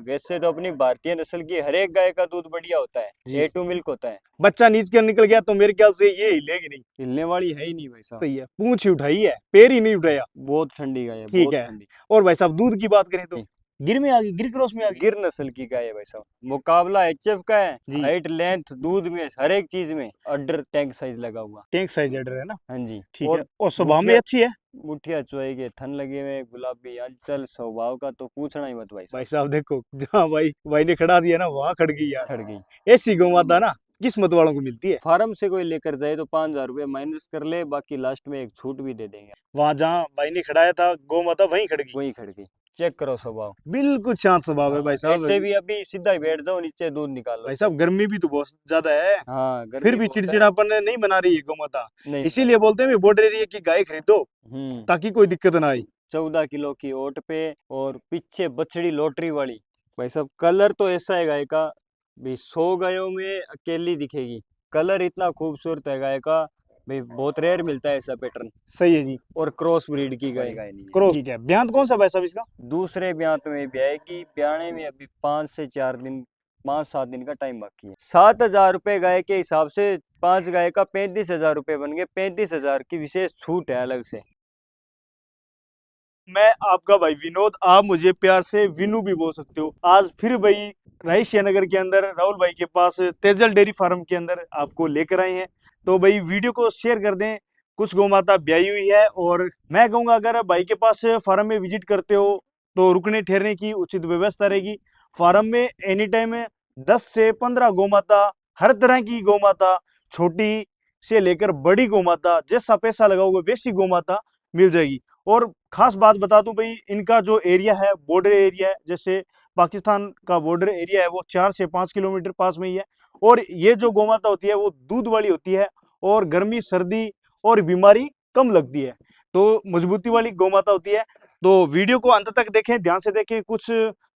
वैसे तो अपनी भारतीय नस्ल की हर एक गाय का दूध बढ़िया होता है, जी। A2 मिल्क होता है। बच्चा नीच कर निकल गया तो मेरे ख्याल से ये हिलेगी नहीं। हिलने वाली है ही नहीं भाई साहब। सही है, पूंछ ही उठाई है, पैर ही नहीं उठाया। बहुत ठंडी गाय है, ठीक बहुत है। ठंडी। और भाई साहब दूध की बात करें तो गिर में आ गई, गिर क्रॉस में आ गई। गिर नस्ल की गाय है भाई साहब। मुकाबला HF का है, जी। हाइट लेंथ दूध में हर एक चीज में अड्डर टैंक साइज लगा हुआ। टैंक साइज एडर है ना। हाँ जी। ठीक है, और स्वभाव में मुठिया अच्छी है। मुठिया चुआई के थन लगे हुए, गुलाबी अंचल, स्वभाव का तो पूछना ही मत भाई भाई साहब। साहब देखो, जहाँ भाई ने खड़ा दिया ना वहां खड़ गई यार। खड़ गई। ऐसी गौ माता ना किस्मत वालों को मिलती है। फार्म से कोई लेकर जाए तो 5,000 रुपये माइनस कर ले, बाकी लास्ट में एक छूट भी दे देंगे। वहां जहाँ भाई ने खड़ाया था गौ माता वहीं खड़ गई। वही खड़ गई। चेक करो स्वभाव। बिल्कुल शांत स्वभाव है हाँ, भाई साहब। ऐसे भी अभी सीधा ही बैठ जाओ नीचे, दूध निकाल लो भाई चेक। साहब गर्मी भी तो बहुत ज्यादा है, हाँ, फिर गर्मी भी बहुत है। चिड़चिड़ापन नहीं बना रही है गौ माता। नहीं बना इसीलिए बोलते हैं बॉर्डर एरिया की गाय खरीदो रही। ताकि कोई दिक्कत ना आए। 14 किलो की ओट पे, और पीछे बछड़ी लॉटरी वाली। भाई साहब कलर तो ऐसा है गाय का, भाई 100 गायों में अकेली दिखेगी। कलर इतना खूबसूरत है गाय का, भाई बहुत रेयर मिलता है ऐसा पैटर्न। सही है जी। और क्रॉस ब्रीड की गाय नहीं है। क्रॉस। ठीक है, ब्यांत कौन सा भाई साहब इसका। दूसरे ब्यात में ब्याएगी, ब्याने में अभी 5 से 4 दिन, 5-7 दिन का टाइम बाकी है। 7,000 रुपये गाय के हिसाब से 5 गाय का 35,000 रुपये बन गए। 35,000 की विशेष छूट है अलग से। मैं आपका भाई विनोद, आप मुझे प्यार से विनू भी बोल सकते हो। आज फिर भाई रायसिया नगर के अंदर राहुल भाई के पास तेजल डेयरी फार्म के अंदर आपको लेकर आए हैं। तो भाई वीडियो को शेयर कर दें। कुछ गौ माता ब्याई हुई है, और मैं कहूँगा अगर भाई के पास फार्म में विजिट करते हो तो रुकने ठहरने की उचित व्यवस्था रहेगी। फार्म में एनी टाइम 10 से 15 गौ माता, हर तरह की गौ माता, छोटी से लेकर बड़ी गौ माता, जैसा पैसा लगाओगे वैसी गौ माता मिल जाएगी। और खास बात बता दूं भाई, इनका जो एरिया है बॉर्डर एरिया है, जैसे पाकिस्तान का बॉर्डर एरिया है वो 4 से 5 किलोमीटर पास में ही है। और ये जो गौ माता होती है वो दूध वाली होती है, और गर्मी सर्दी और बीमारी कम लगती है, तो मजबूती वाली गौ माता होती है। तो वीडियो को अंत तक देखें, ध्यान से देखें, कुछ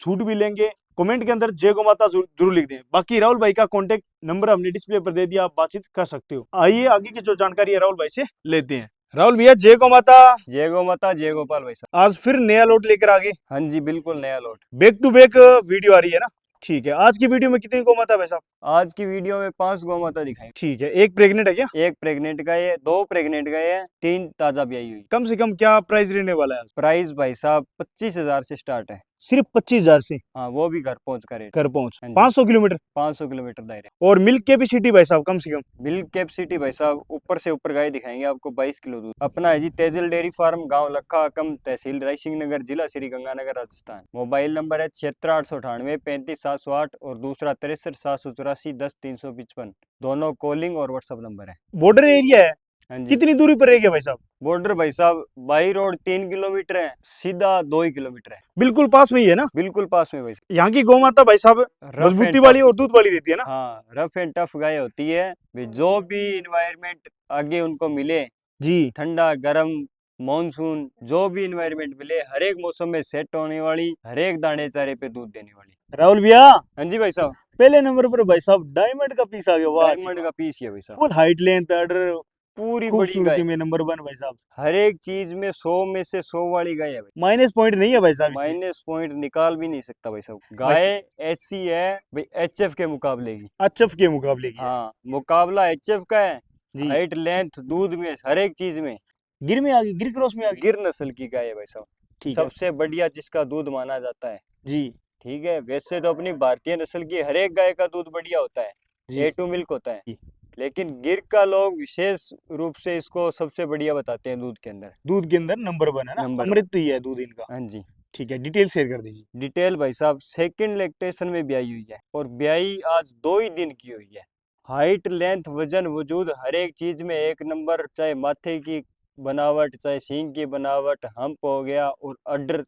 छूट भी लेंगे। कमेंट के अंदर जय गौ माता जरूर लिख दें। बाकी राहुल भाई का कॉन्टेक्ट नंबर हमने डिस्प्ले पर दे दिया, आप बातचीत कर सकते हो। आइए आगे की जो जानकारी है राहुल भाई से लेते हैं। राहुल भैया जय गौ माता। जय गौ माता, जय गोपाल भाई साहब। आज फिर नया लोट लेकर आ गए। हाँ जी, बिल्कुल नया लोट। बैक टू बैक वीडियो आ रही है ना। ठीक है, आज की वीडियो में कितनी गौ माता है भाई साहब। आज की वीडियो में 5 गौ माता दिखाई। ठीक है, एक प्रेग्नेंट है क्या। एक प्रेग्नेंट गाय है, 2 प्रेग्नेंट गाय है, 3 ताजा ब्याई हुई। कम से कम क्या प्राइस रहने वाला है आज? प्राइस भाई साहब 25,000 से स्टार्ट है। सिर्फ 25,000 से हाँ, वो भी घर पहुंच का रेट। घर पहुंच हाँ जी। 500 किलोमीटर। 500 किलोमीटर दायरे। और मिल्क कैपेसिटी भाई साहब कम से कम। मिल्क कैपेसिटी भाई साहब ऊपर से ऊपर गाय दिखाएंगे आपको 22 किलो दूध। अपना है जी तेजल डेयरी फार्म, गांव लखा कम, तहसील रायसिंह नगर, जिला श्री गंगानगर, राजस्थान। मोबाइल नंबर है 76,898 35,708, और दूसरा 63,784 10,355। दोनों कॉलिंग और व्हाट्सअप नंबर है। बॉर्डर एरिया है। हाँ जी। कितनी दूरी पर रहेगा भाई साहब। बॉर्डर भाई साहब बाई रोड 3 किलोमीटर है, सीधा 2 ही किलोमीटर है। बिल्कुल पास में ही है ना। बिल्कुल पास में भाई साहब। यहाँ की गौ माता भाई साहब रफ मजबूती एंड वाली टफ। और दूध वाली रहती है ना। हाँ, रफ एंड टफ गाय होती है भाई। जो भी इन्वायरमेंट आगे उनको मिले, जी। ठंडा गर्म मानसून, जो भी इन्वायरमेंट मिले, हर एक मौसम में सेट होने वाली, हर एक दाने चारे पे दूध देने वाली। राहुल भैया हाँ जी भाई साहब। पहले नंबर पर भाई साहब डायमंड का पीस आ गया। वाह जी डायमंड वाह। का पीस है भाई साहब। फुल हाइट लेंथ ऑर्डर, पूरी बड़ी खूबसूरती गाय, में नंबर 1 भाई साहब। हर एक चीज में 100 में से 100 वाली गाय है भाई। माइनस पॉइंट नहीं है भाई साहब इसमें। माइनस पॉइंट निकाल भी नहीं सकता भाई साहब। भाई गाय ऐसी है भाई HF के मुकाबले की। HF के मुकाबले की है। हाँ, मुकाबला HF का है। जी। हाइट लेंथ दूध में हर एक चीज में। गिर में आ गई, गिर क्रॉस में आ गई। गिर नस्ल की गाय है भाई साहब। ठीक है सबसे बढ़िया जिसका दूध माना जाता है। जी। ठीक है, वैसे तो अपनी भारतीय नस्ल की हर एक गाय का दूध बढ़िया होता है, जी। A2 मिल्क होता है। जी। लेकिन गिर का लोग विशेष रूप से इसको सबसे बढ़िया बताते हैं दूध के अंदर। दूध के अंदर नंबर 1 है ना, नंबर 1। अमृत ही है दूध इनका। हाँ जी। ठीक है, डिटेल शेयर कर दीजिए। डिटेल भाई साहब सेकंड लैक्टेशन में ब्याई हुई है, और ब्याई आज 2 ही दिन की हुई है। हाइट लेंथ वजन वजूद हर एक चीज में एक नंबर, चाहे माथे की बनावट, चाहे सींग की बनावट, हम्प हो गया, और अड्डर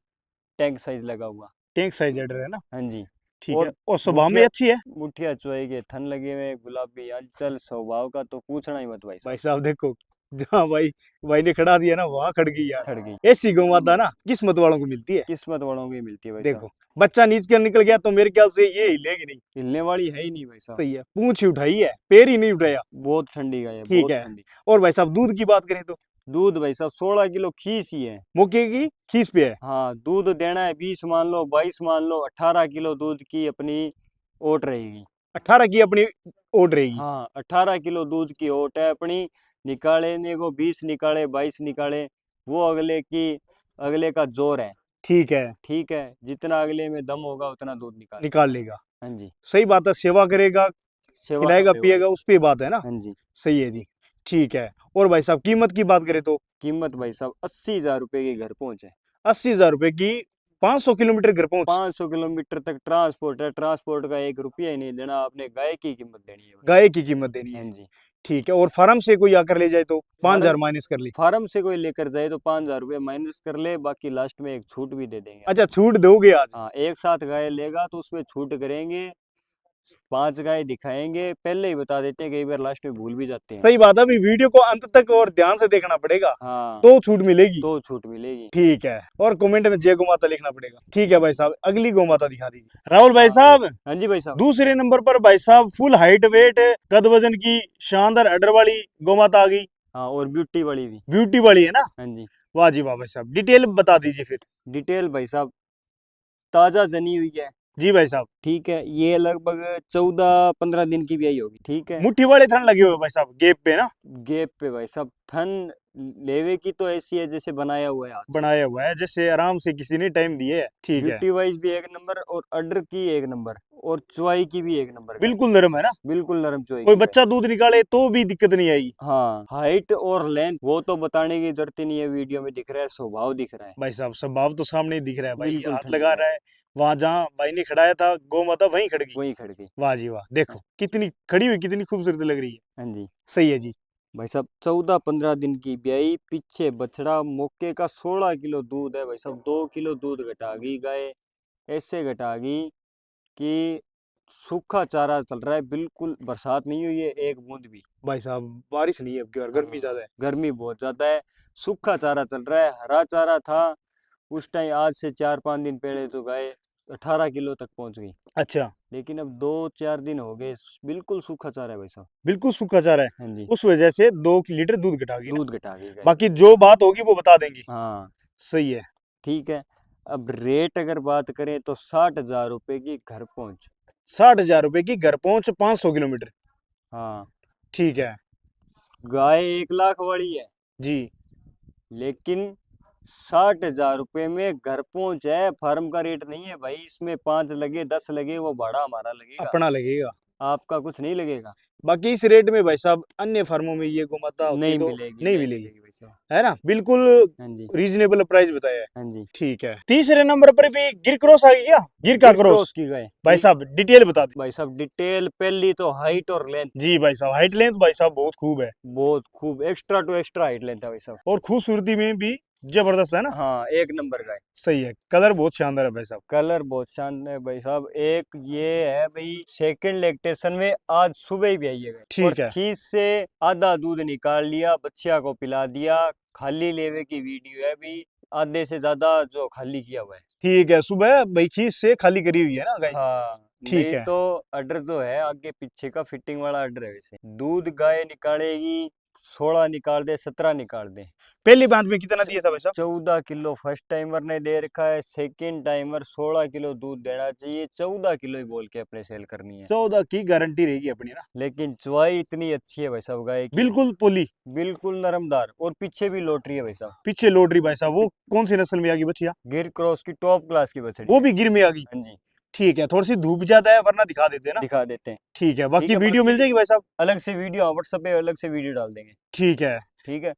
टैंक साइज लगा हुआ। टैंक साइज एडर है ना। हाँ जी। ठीक है, और और स्वभाव में मुठिया अच्छी है। मुठिया चुआई के थन लगे हुए, गुलाबी अंचल, स्वभाव का तो पूछना ही मत भाई साहब। भाई साहब देखो, जहाँ भाई ने खड़ा दिया ना वहां खड़ गई यार। खड़ गई। ऐसी गौ माता ना किस्मत वालों को मिलती है। किस्मत वालों की मिलती है भाई साहब। देखो बच्चा नीच कर निकल गया तो मेरे ख्याल से ये हिलेगी नहीं। हिलने वाली है ही नहीं भाई साहब। सही है, पूंछ ही उठाई है, पैर ही नहीं उठाया। बहुत ठंडी गाय है, ठीक बहुत है। ठंडी। और भाई साहब दूध की बात करें तो दूध भाई साहब 16 किलो खीस ही है। मौके की खीस पे है। हाँ, दूध देना है 20 मान लो, 22 मान लो, 18 किलो दूध की अपनी ओट रहेगी। 18 की अपनी ओट रहेगी। हाँ, 18 किलो दूध की ओट है अपनी। निकालने को 20 निकाले, 22 निकाले, वो अगले का जोर है। ठीक है, ठीक है, जितना अगले में दम होगा उतना दूध निकाल। निकाल लेगा। हाँ जी, सही बात है, सेवा करेगा, सेवा खिलाएगा करने पिएगा, वाली। उस पे बात है ना। हाँ जी। सही है जी। ठीक है। और भाई साहब कीमत की बात करें तो कीमत भाई साहब 80,000 रुपए की घर पहुंच है। 80,000 रुपए की, 500 किलोमीटर घर पहुंच। 500 किलोमीटर तक ट्रांसपोर्ट है। ट्रांसपोर्ट का 1 रुपया ही नहीं देना आपने, गाय की कीमत देनी है भाई गाय की कीमत देनी साहब। है। हाँ जी। ठीक है। और फार्म से कोई आकर ले जाए तो 5,000 फार्म माइनस कर ली। फार्म से कोई लेकर जाए तो 5,000 रुपये माइनस कर ले, बाकी लास्ट में एक छूट भी दे देंगे अच्छा, आपको। छूट दोगे आज? हाँ, एक साथ गाय लेगा तो उसमें छूट करेंगे। 5 गाय दिखाएंगे, पहले ही बता देते हैं, कई बार लास्ट में भूल भी जाते हैं। सही बात है, अभी वीडियो को अंत तक और ध्यान से देखना पड़ेगा, हाँ, तो छूट मिलेगी। तो छूट मिलेगी। ठीक है। और कमेंट में जय गौ माता लिखना पड़ेगा। ठीक है भाई साहब, अगली गौ माता दिखा दीजिए राहुल भाई हाँ साहब। हाँ जी भाई साहब। दूसरे नंबर पर भाई साहब फुल हाइट वेट कद वजन की शानदार अडर वाली गौ माता आ गई। हाँ, और ब्यूटी वाली भी। ब्यूटी वाली है ना। हाँ जी। वाह जी वाह भाई साहब, डिटेल बता दीजिए फिर। डिटेल भाई साहब, ताजा जनी हुई है। जी भाई साहब। ठीक है, ये लगभग 14-15 दिन की ब्याई होगी। ठीक है। मुट्ठी वाले थन लगे हुए भाई साहब गेप पे ना। गैप पे भाई साहब, थन लेवे की तो ऐसी है जैसे बनाया हुआ है हाथ से। बनाया हुआ है जैसे आराम से किसी ने टाइम दिए है। ठीक है। ब्यूटी वाइज भी 1 नंबर, और अडर की 1 नंबर, और चुवाई की भी 1 नंबर गाय। बिल्कुल नरम है ना। बिल्कुल नरम चुवाई कोई की गाय। बच्चा दूध निकाले तो भी दिक्कत नहीं आएगी। हाँ, हाइट और लेंथ वो तो बताने की जरूरत ही नहीं है, वीडियो में दिख रहा है, स्वभाव दिख रहा है। भाई साहब स्वभाव तो सामने ही दिख रहा है भाई, बिल्कुल हाथ ठंडी लगा गाय, रहा है। वहां जहाँ भाई ने खड़ाया था गौ माता वहीं खड़ गई। वही खड़ गई। वाह जी वाह, देखो कितनी खड़ी हुई, कितनी खूबसूरत लग रही है। हाँ जी सही है जी। भाई साहब, 14-15 दिन की ब्याई, पीछे बछड़ा, मौके का 16 किलो दूध है भाई साहब। 2 किलो दूध घटा गई गाय, ऐसे घटा गई कि सूखा चारा चल रहा है, बिल्कुल बरसात नहीं हुई है एक बूंद भी। भाई साहब बारिश नहीं है अब की बार, गर्मी हाँ, ज्यादा है। गर्मी बहुत ज्यादा है। सूखा चारा चल रहा है, हरा चारा था उस टाइम, आज से 4-5 दिन पहले तो गाय 18 किलो तक पहुंच गई। अच्छा। लेकिन अब 2-4 दिन हो गए, बिल्कुल सूखा चारा है भाई साहब। बिल्कुल सूखा चारा है। हाँ जी, उस वजह से 2 लीटर दूध घटा गई ना। दूध घटा गई गाय। बाकी जो बात होगी वो बता देंगे। हाँ, सही है। ठीक है। अब रेट अगर बात करें तो 60,000 रुपए की घर पहुंच। 60,000 रुपए की घर पहुंच, 500 किलोमीटर। हाँ, ठीक है गाय 1 लाख वाली है, जी। लेकिन 60,000 रुपये में घर पहुंच है। फार्म का रेट नहीं है भाई, इसमें 5 लगे 10 लगे वो भाड़ा हमारा लगेगा, अपना लगेगा। आपका कुछ नहीं लगेगा। बाकी इस रेट में भाई साहब अन्य फार्मों में ये गौ माता होती नहीं तो मिलेगी, नहीं नहीं मिलेगी, मिलेगी भाई साहब। है ना। बिल्कुल हाँ जी। रीजनेबल प्राइस बताया है। हाँ जी। ठीक है। तीसरे नंबर पर भी गिर क्रॉस आ गई क्या? गिर का गिर क्रॉस क्रॉस। की गाय भाई साहब डिटेल बता दी। भाई साहब, डिटेल पहली तो हाइट और लेंथ, जी भाई साहब, हाइट लेंथ भाई साहब बहुत खूब है। बहुत खूब, extra to extra height length है भाई साहब। और खूबसूरती में भी जबरदस्त है ना। हाँ, 1 नंबर गाय। सही है, कलर बहुत शानदार है भाई साहब। कलर बहुत शानदार है भाई साहब। एक ये है भाई, सेकंड लैक्टेशन में आज सुबह ही भी आई है गाय, और ठीक है। खीस से आधा दूध निकाल लिया, बच्चिया को पिला दिया। खाली लेवे की वीडियो है भी, आधे से ज्यादा जो खाली किया हुआ है। ठीक है, सुबह भाई खीस से खाली करी हुई है ना गाय। हाँ, ठीक नहीं है। तो अडर जो है आगे पीछे का फिटिंग वाला अडर है वैसे। दूध गाय निकालेगी, 16 निकाल दे, 17 निकाल दे। पहली बांध में कितना दिया था भाई साहब? 14 किलो फर्स्ट टाइमर ने दे रखा है, सेकंड टाइमर 16 किलो दूध देना चाहिए, 14 किलो ही बोल के अपने सेल करनी है। 14 की गारंटी रहेगी अपनी ना। लेकिन चुवाई इतनी अच्छी है भाई साहब गाय की, बिल्कुल पोली। बिल्कुल नरमदार, और पीछे भी लोटरी है भाई साहब। पीछे लोड रही भाई साहब, वो कौन सी नस्ल में आ गई बच्चिया? गिर क्रॉस की टॉप क्लास की बछड़ी वो है। भी गिर में आ गई। हाँ जी, ठीक है, थोड़ी सी धूप ज्यादा है वरना दिखा देते हैं ना। दिखा देते हैं। ठीक है, ठीक बाकी है, वीडियो बाकी मिल जाएगी भाई साहब। अलग से वीडियो व्हाट्सएप पे अलग से वीडियो डाल देंगे। ठीक है। ठीक है।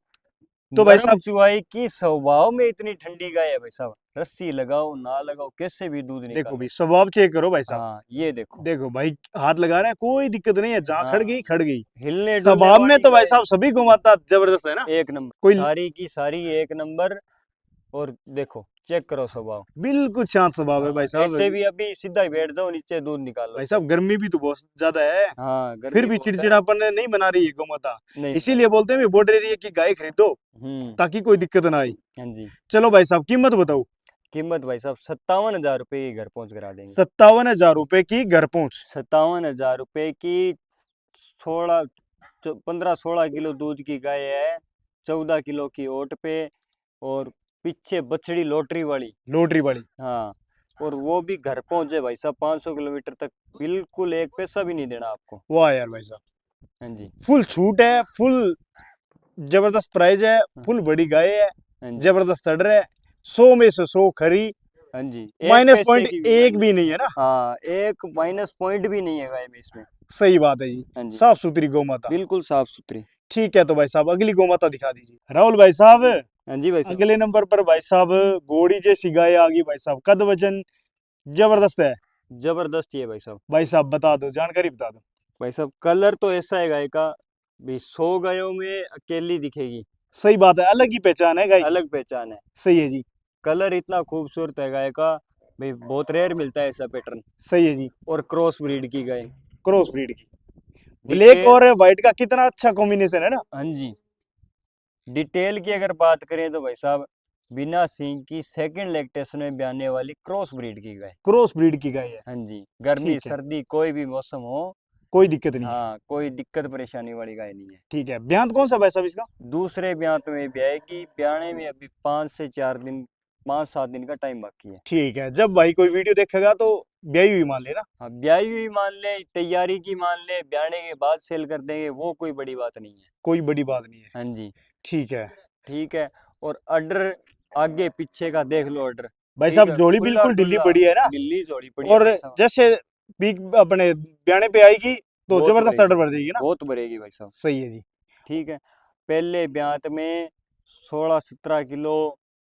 तो भाई नरम साहब चुवाई की, स्वभाव में इतनी ठंडी गाय है भाई साहब, रस्सी लगाओ ना लगाओ कैसे भी दूध देखो निकाल भाई लो। स्वभाव चेक करो भाई साहब। हाँ, ये देखो। देखो भाई हाथ लगा रहे हैं, कोई दिक्कत नहीं है, जहाँ खड़ गई हाँ, खड़ गई। हिलने डुलने स्वभाव में वाली तो भाई गाय साहब सभी गौ माता जबरदस्त है ना। 1 नंबर, कोई सारी की सारी 1 नंबर। और देखो, चेक करो स्वभाव। बिल्कुल शांत स्वभाव है हाँ, भाई साहब। ऐसे भी अभी सीधा ही बैठ जाओ नीचे, दूध निकाल लो भाई चल। साहब गर्मी भी तो बहुत ज्यादा है, हाँ, फिर गर्मी भी बहुत है। चिड़चिड़ापन नहीं बना रही है गौ माता। नहीं बना इसीलिए बोलते हैं बॉर्डर एरिया की गाय खरीदो रही। ताकि कोई दिक्कत ना आए। हाँ जी। चलो भाई साहब कीमत बताओ। कीमत भाई साहब 57,000 रुपये की घर पहुंच करा देंगे। 57,000 रुपए की घर पहुंच। 57,000 रुपये की, 16 15-16 किलो दूध की गाय है। 14 किलो की ओट पे, और पीछे बछड़ी लोटरी वाली। लोटरी वाली। हाँ, और वो भी घर पहुंचे भाई साहब 500 किलोमीटर तक, बिल्कुल एक पैसा भी नहीं देना आपको। वाह यार भाई साहब, हाँ जी। फुल छूट है, फुल जबरदस्त प्राइस है, हाँ फुल बड़ी गाय है, हाँ जी। जबरदस्त ऑर्डर है, 100 में से 100 खरी, हाँ जी, एक माइनस पैसे पॉइंट की एक भी नहीं है ना। हाँ, एक माइनस पॉइंट भी नहीं है गाय में इसमें। सही बात है जी, हाँ जी, साफ सुथरी गौ माता। बिल्कुल साफ सुथरी। ठीक है, तो भाई साहब अगली गौ माता दिखा दीजिए राहुल भाई साहब। हाँ जी भाई साहब। अगले नंबर पर भाई साहब घोड़ी जैसी गाय आ गई भाई साहब, कद वजन जबरदस्त है। जबरदस्त ही है भाई साहब। भाई साहब बता दो, जानकारी बता दो। भाई साहब कलर तो ऐसा है गाय का, भी 100 गायों में अकेली दिखेगी। सही बात है, अलग ही पहचान है गाय की। अलग पहचान है। सही है जी। कलर इतना खूबसूरत है गाय का, भाई बहुत रेयर मिलता है ऐसा पैटर्न। सही है जी। और क्रॉस ब्रीड की गाय। क्रॉस ब्रीड की, ब्लैक डिटेल। और व्हाइट का कितना अच्छा कॉम्बिनेशन है ना। हाँ जी। डिटेल की अगर बात करें तो भाई साहब, बिना सींग की सेकंड लैक्टेशन में ब्याने वाली क्रॉस ब्रीड की गाय। क्रॉस ब्रीड की गाय है। हाँ जी, गर्मी ठीक है, सर्दी कोई भी मौसम हो, कोई दिक्कत नहीं है। हाँ कोई दिक्कत परेशानी वाली गाय नहीं है। ठीक है, ब्यांत कौन सा भाई साहब इसका? दूसरे ब्यात में ब्याएगी, ब्याने में अभी 5 से 4 दिन, 5-7 दिन का टाइम बाकी है। ठीक है, जब भाई कोई वीडियो देखेगा तो ब्याई हुई मान लेना। हाँ, ब्याई हुई मान ले, तैयारी की मान ले, ब्याने के बाद सेल कर देंगे, वो कोई बड़ी बात नहीं है। कोई बड़ी बात नहीं है। हाँ जी। ठीक है ठीक है। और ऑर्डर आगे पीछे का देख लो ऑर्डर। भाई ठीक साहब, है, जोड़ी खुला बिल्कुल ढीली डुल्ला, पड़ी है ना। ढीली जोड़ी पड़ी है और भाई साहब। जैसे पीक अपने ब्याने पे आएगी तो बहुत जबरदस्त भरेगी, ऑर्डर भर जाएगी ना। बहुत भरेगी भाई साहब। सही है जी। ठीक है। पहले ब्यात में 16-17 किलो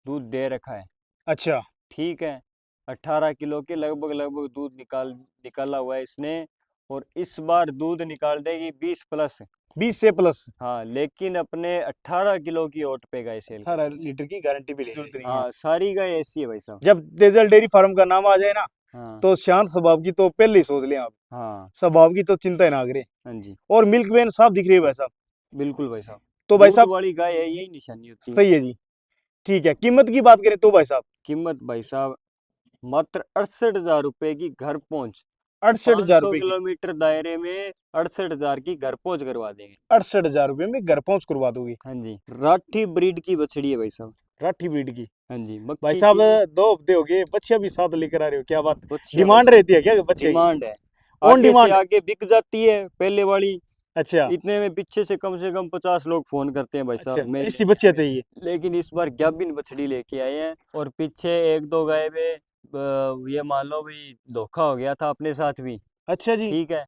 दूध दे रखा है। अच्छा। ठीक है। 18 किलो के लगभग लगभग दूध निकाला हुआ है इसने। और इस बार दूध निकाल देगी 20 प्लस। 20 से प्लस। हाँ, लेकिन अपने 18 किलो की ओट पे गाय सेल कर। 18 लीटर की गारंटी भी ले जरूरत नहीं है। हाँ, सारी गाय ऐसी है भाई साहब। जब तेजल डेयरी फार्म का नाम आ जाए ना, हाँ तो शांत स्वभाव की तो पहले ही सोच लें आप, हाँ। स्वभाव की तो चिंता ही ना करें। हाँ जी, और मिल्क वैन साफ दिख रही है भाई साहब। बिल्कुल भाई साहब। तो भाई दूध साहब वाली गाय है, यही निशानी होती है। सही है जी। ठीक है, कीमत की बात करें तो भाई साहब कीमत भाई साहब मात्र 68,000 रुपए की घर पहुंच। 68,000 500 रुपए की। किलोमीटर दायरे में 68,000 की घर पहुंच करवा देंगे। 68,000 रुपए में घर पहुंच करवा दोगे। हाँ जी, राठी ब्रीड की बछड़ी है भाई साहब। राठी ब्रीड की। हाँ जी, भाई मक्खी साहब की 2 हफ्ते हो गए, बच्चियां भी साथ लेकर आ रहे हो, क्या बात। बछिया भाई डिमांड साहब। रहती है क्या बच्चे की? डिमांड है। ऑन आगे से डिमांड। आगे बिक जाती है पहले वाली। अच्छा। इतने में पीछे से कम 50 लोग फोन करते हैं भाई अच्छा, साहब, मैं ऐसी बच्चियां लेकिन चाहिए। लेकिन इस बार गाभिन बछड़ी लेके आए हैं। और पीछे एक दो गाय में ये मान लो भी धोखा हो गया था अपने साथ भी। अच्छा जी। ठीक है।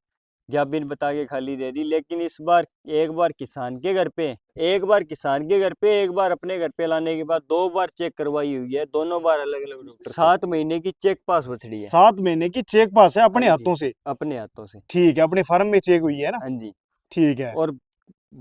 गाभिन बता के खाली दे दी, लेकिन इस बार एक बार किसान के घर पे, एक बार किसान के घर पे, एक बार अपने घर पे लाने के बाद 2 बार चेक करवाई हुई है, दोनों बार अलग अलग डॉक्टर। 7 महीने की चेक पास बछड़ी है। 7 महीने की चेक पास है अपने हाँ जी, हाथों से। अपने हाथों से। ठीक है, अपने फार्म में चेक हुई है ना। हाँ जी। ठीक है। और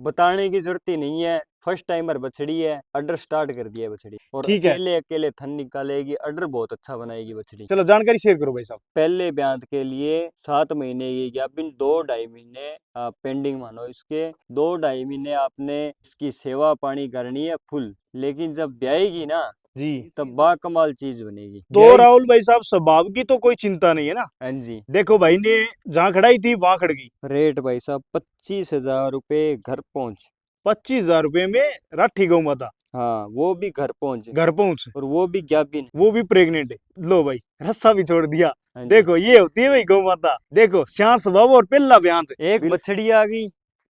बताने की जरूरत ही नहीं है, फर्स्ट टाइमर बछड़ी है, अडर स्टार्ट कर दिया है बछड़ी, और ठीक है, अकेले अकेले थन निकालेगी, अडर बहुत अच्छा बनाएगी बछड़ी। चलो जानकारी शेयर करो भाई साहब। पहले ब्यात के लिए 7 महीने की गाभिन, 2-2.5 महीने आप पेंडिंग मानो इसके, 2-2.5 महीने आपने इसकी सेवा पानी करनी है फुल। लेकिन जब ब्याएगी ना, जी। तब बाकमाल चीज बनेगी। तो राहुल भाई साहब, स्वभाव की तो कोई चिंता नहीं है ना। हाँ जी। देखो भाई ने जहाँ खड़ाई थी वहां खड़ गई। रेट भाई साहब 25,000 रुपये घर पहुंच। 25,000 रुपए में राठी गौ माता। हाँ, वो भी घर पहुंच, घर पहुंच, और वो भी गाभिन। वो भी प्रेग्नेंट। लो भाई, रस्सा भी छोड़ दिया। हाँ जी। देखो ये होती है भाई गौ माता, देखो शांत स्वभाव और पहला बयान। एक बछड़ी आ गई,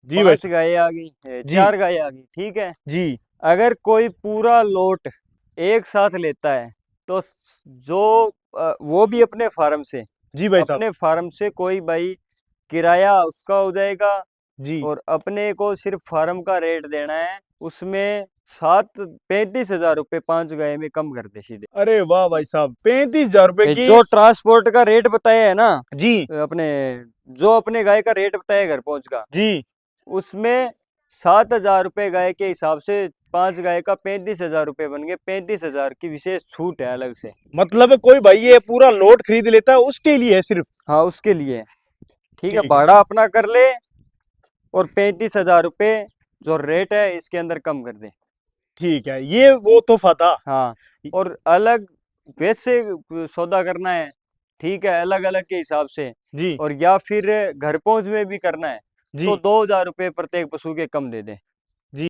जी भाई 5 गाय आ गई, जी 4 गाय आ गई। ठीक है। जी। अगर कोई पूरा लोट एक साथ लेता है तो जो वो भी अपने फार्म से, जी भाई साहब। अपने फार्म से कोई भाई किराया उसका हो जाएगा, जी। और अपने को सिर्फ फार्म का रेट देना है, उसमें 35,000 रुपये 5 गाय में कम कर दे सीधे। अरे वाह भाई साहब, 35,000 रुपए ये की। जो ट्रांसपोर्ट का रेट बताया है ना, जी अपने जो अपने गाय का रेट बताया घर पहुंच का, जी। उसमें 7,000 रुपये गाय के हिसाब से 5 गाय का 35,000 रुपये बन गए। 35,000 की विशेष छूट है अलग से। मतलब कोई भाई ये पूरा लोट खरीद लेता है उसके लिए है सिर्फ। हाँ, उसके लिए। ठीक है, ठीक है। भाड़ा अपना कर ले, और 35,000 रुपये जो रेट है इसके अंदर कम कर दे। ठीक है, ये वो तोहफा था। हाँ, और अलग वैसे सौदा करना है, ठीक है, अलग अलग के हिसाब से, जी और या फिर घर पहुंच में भी करना है, जी। तो 2,000 रुपये प्रत्येक पशु के कम दे दे।